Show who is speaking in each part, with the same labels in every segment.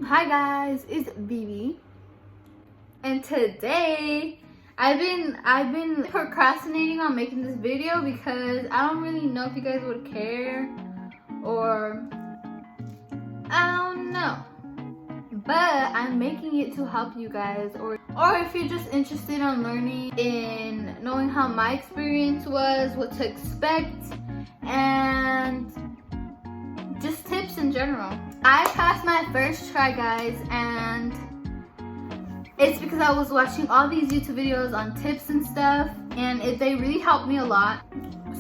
Speaker 1: Hi guys, it's Vivi, and today I've been procrastinating on making this video because I don't really know if you guys would care, or I don't know, but I'm making it to help you guys, or if you're just interested in learning, in knowing how my experience was, what to expect, and just tips in general. I passed my first try, guys, and it's because I was watching all these YouTube videos on tips and stuff, and they really helped me a lot.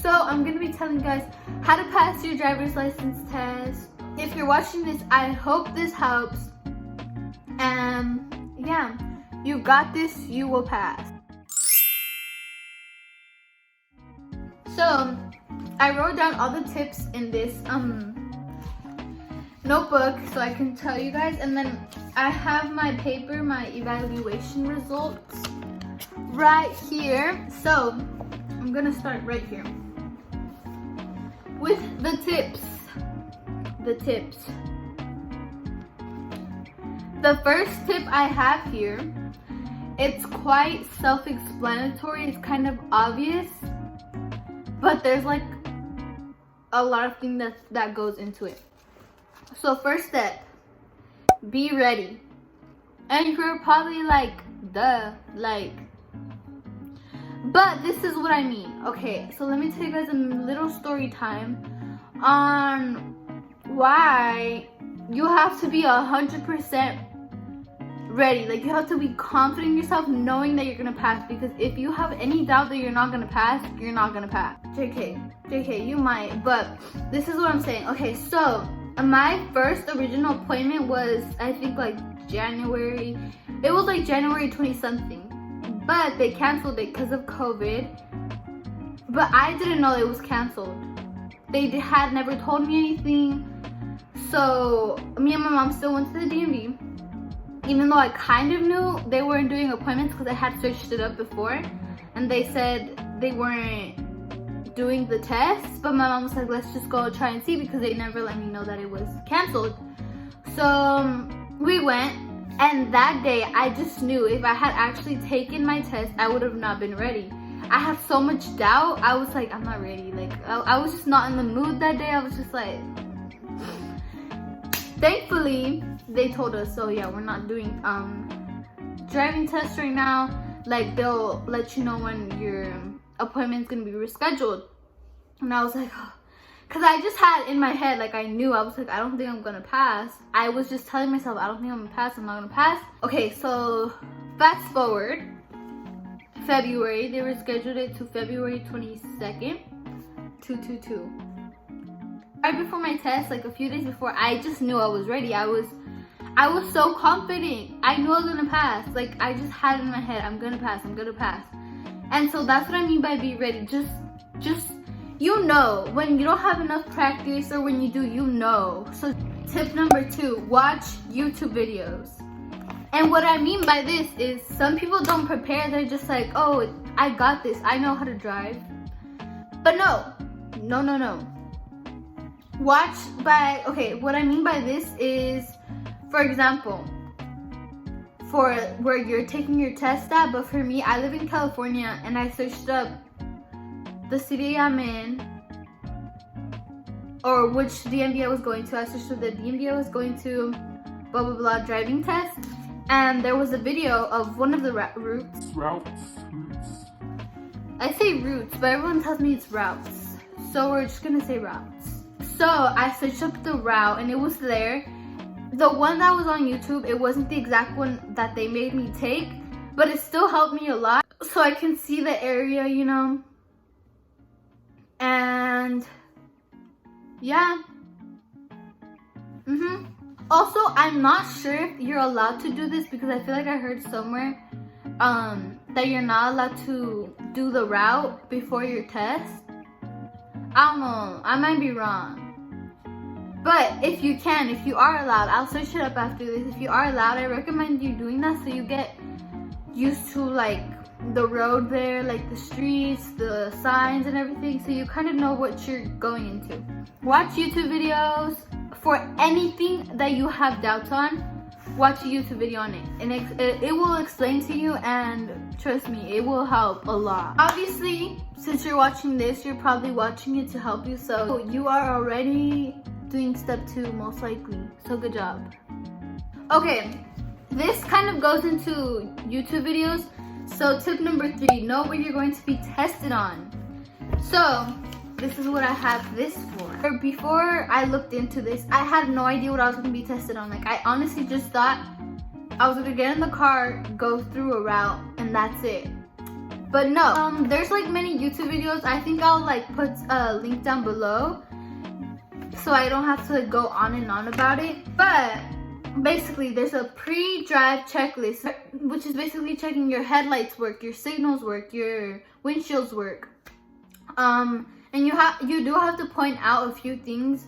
Speaker 1: So I'm gonna be telling you guys how to pass your driver's license test. If you're watching this, I hope this helps. And yeah, you got this, you will pass. So I wrote down all the tips in this notebook so I can tell you guys, and then I have my paper, my evaluation results right here. So I'm gonna start right here with the tips. The first tip I have here, it's quite self-explanatory, it's kind of obvious, but there's like a lot of things that goes into it. So first step, be ready. And you're probably like, duh, like, but this is what I mean. Okay, so let me tell you guys a little story time on why you have to be 100% ready. Like, you have to be confident in yourself, knowing that you're gonna pass, because if you have any doubt that you're not gonna pass, you're not gonna pass. JK, you might, but this is what I'm saying. Okay, so my first original appointment was, I think, like January. It was like January 20 something, but they canceled it because of COVID. But I didn't know it was canceled. They had never told me anything. So me and my mom still went to the DMV, even though I kind of knew they weren't doing appointments because I had searched it up before, and they said they weren't doing the test. But my mom was like, let's just go try and see, because they never let me know that it was canceled. So we went, and that day I just knew if I had actually taken my test, I would have not been ready. I had so much doubt. I was like, I'm not ready. Like, I was just not in the mood that day. I was just like, thankfully they told us, so yeah, we're not doing driving tests right now. Like, they'll let you know when your appointment's gonna be rescheduled. And I was like, oh, because I just had in my head, like, I knew, I was like, I don't think I'm gonna pass. I was just telling myself, I don't think I'm gonna pass, I'm not gonna pass. Okay, so fast forward, February, they rescheduled it to February 22nd, 222. Right before my test, like a few days before, I just knew I was ready. I was so confident. I knew I was gonna pass. Like, I just had it in my head, I'm gonna pass. And so that's what I mean by be ready. Just you know, when you don't have enough practice, or when you do, you know. So tip number 2, watch YouTube videos. And what I mean by this is, some people don't prepare. They're just like, oh, I got this, I know how to drive. But no. Watch by, okay, what I mean by this is, for example, for where you're taking your test at, but for me, I live in California, and I searched up the city I'm in, or which DMV I was going to. I searched up the DMV I was going to, blah blah blah, driving test, and there was a video of one of the routes. I say routes, but everyone tells me it's routes, so we're just gonna say routes. So I searched up the route, and it was there. The one that was on YouTube, it wasn't the exact one that they made me take, but it still helped me a lot, so I can see the area, you know. And yeah. Also, I'm not sure if you're allowed to do this, because I feel like I heard somewhere that you're not allowed to do the route before your test. I don't know, I might be wrong. But if you can, if you are allowed, I'll search it up after this. If you are allowed, I recommend you doing that, so you get used to like the road there, like the streets, the signs and everything, so you kind of know what you're going into. Watch YouTube videos for anything that you have doubts on. watch a YouTube video on it, and it will explain to you, and trust me, it will help a lot. Obviously, since you're watching this, you're probably watching it to help you, so you are already doing step 2 most likely, so good job. Okay, this kind of goes into YouTube videos. So tip number 3, know what you're going to be tested on. So this is what I have this for. Before I looked into this, I had no idea what I was going to be tested on. Like, I honestly just thought I was going to get in the car, go through a route, and that's it. But no, there's like many YouTube videos. I think I'll like put a link down below so I don't have to go on and on about it. But basically, there's a pre-drive checklist, which is basically checking your headlights work, your signals work, your windshields work. And you do have to point out a few things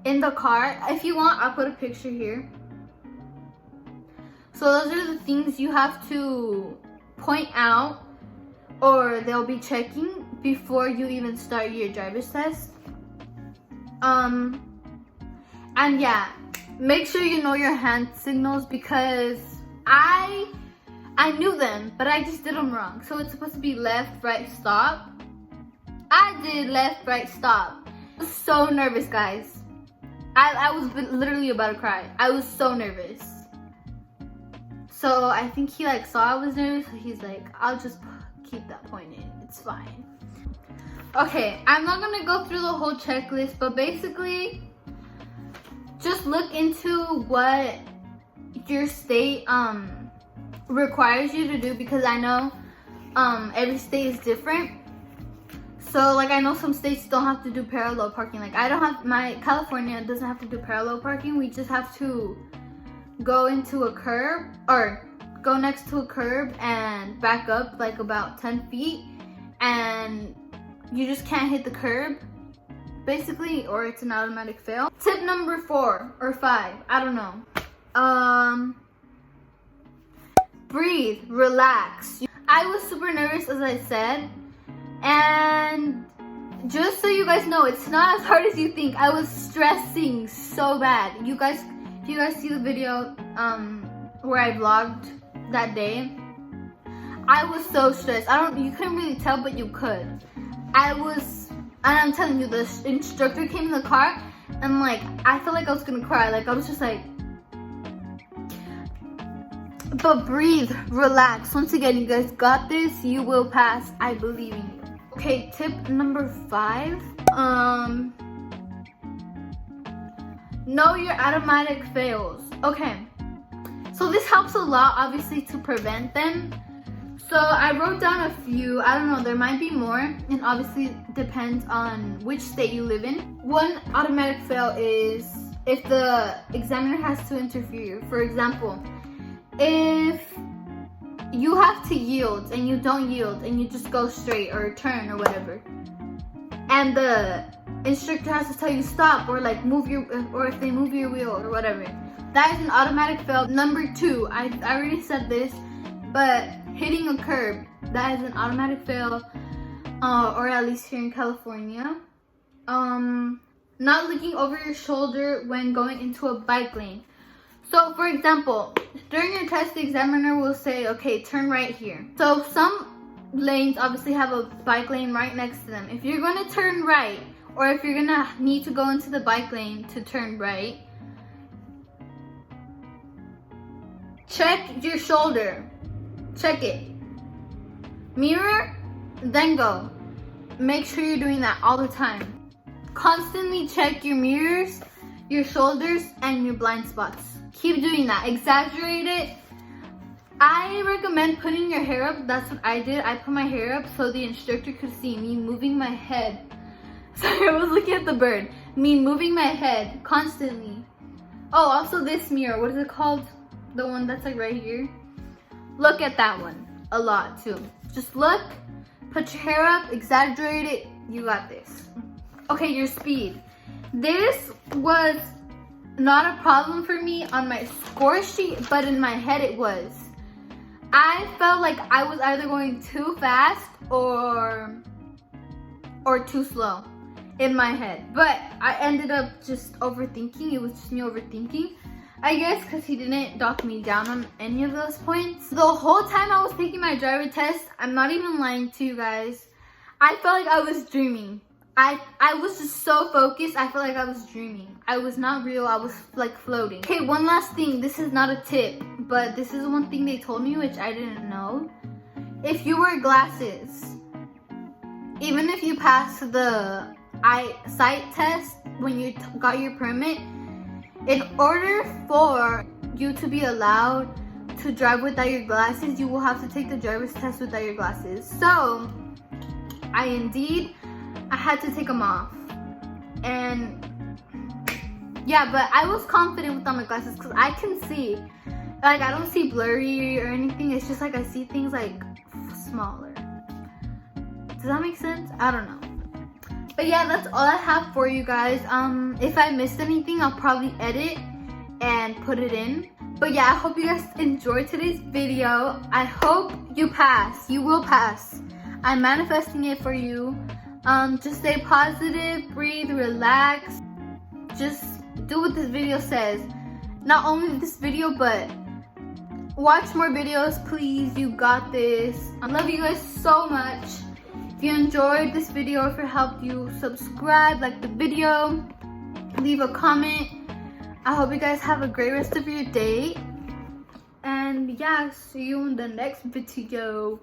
Speaker 1: in the car. If you want, I'll put a picture here. So those are the things you have to point out, or they'll be checking before you even start your driver's test. And yeah, make sure you know your hand signals, because I knew them, but I just did them wrong. So it's supposed to be left, right, stop. I did left, right, stop. I was so nervous, guys. I was literally about to cry. I was so nervous. So I think he like saw I was nervous, so he's like, I'll just keep that point in. It's fine. Okay, I'm not gonna go through the whole checklist, but basically, just look into what your state requires you to do, because I know every state is different. So like, I know some states don't have to do parallel parking. Like, I don't have, California doesn't have to do parallel parking. We just have to go into a curb, or go next to a curb and back up like about 10 feet, and you just can't hit the curb, basically, or it's an automatic fail. Tip number 4 or 5, I don't know. Breathe, relax. I was super nervous, as I said, and just so you guys know, it's not as hard as you think. I was stressing so bad. If you guys see the video where I vlogged that day, I was so stressed. You couldn't really tell, but you could. And I'm telling you, the instructor came in the car, and like, I felt like I was gonna cry. Like, I was just like, but breathe, relax. Once again, you guys got this. You will pass. I believe in you. Okay, tip number 5. Know your automatic fails. Okay, so this helps a lot, obviously, to prevent them. So I wrote down a few. I don't know, there might be more, and obviously depends on which state you live in. One automatic fail is if the examiner has to interfere. For example, if you have to yield and you don't yield and you just go straight or turn or whatever, and the instructor has to tell you stop, or like move your, or if they move your wheel or whatever, that is an automatic fail. Number 2, I already said this, but hitting a curb, that is an automatic fail, or at least here in California. Not looking over your shoulder when going into a bike lane. So for example, during your test, the examiner will say, okay, turn right here. So some lanes obviously have a bike lane right next to them. If you're going to turn right, or if you're going to need to go into the bike lane to turn right, check your shoulder. Check it. Mirror, then go. Make sure you're doing that all the time. Constantly check your mirrors, your shoulders, and your blind spots. Keep doing that. Exaggerate it. I recommend putting your hair up. That's what I did. I put my hair up so the instructor could see me moving my head. Sorry, I was looking at the bird. Me moving my head constantly. Oh, also this mirror. What is it called? The one that's like right here. Look at that one a lot too. Just look, put your hair up, exaggerate it. You got this. Okay, your speed. This was not a problem for me on my score sheet, but in my head it was. I felt like I was either going too fast or too slow in my head, but I ended up just overthinking. It was just me overthinking. I guess because he didn't dock me down on any of those points. The whole time I was taking my driver test, I'm not even lying to you guys, I felt like I was dreaming. I was just so focused, I felt like I was dreaming. I was not real, I was like floating. Okay, one last thing, this is not a tip, but this is one thing they told me which I didn't know. If you wear glasses, even if you pass the eyesight test when you got your permit, in order for you to be allowed to drive without your glasses, you will have to take the driver's test without your glasses. So, I had to take them off. And yeah, but I was confident without my glasses because I can see. Like, I don't see blurry or anything. It's just like I see things like smaller. Does that make sense? I don't know. But yeah, that's all I have for you guys. If I missed anything, I'll probably edit and put it in. But yeah, I hope you guys enjoyed today's video. I hope you pass. You will pass. I'm manifesting it for you. Just stay positive, breathe, relax. Just do what this video says. Not only this video, but watch more videos, please. You got this. I love you guys so much. If you enjoyed this video, if it helped you, subscribe, like the video, leave a comment. I hope you guys have a great rest of your day. And yeah, see you in the next video.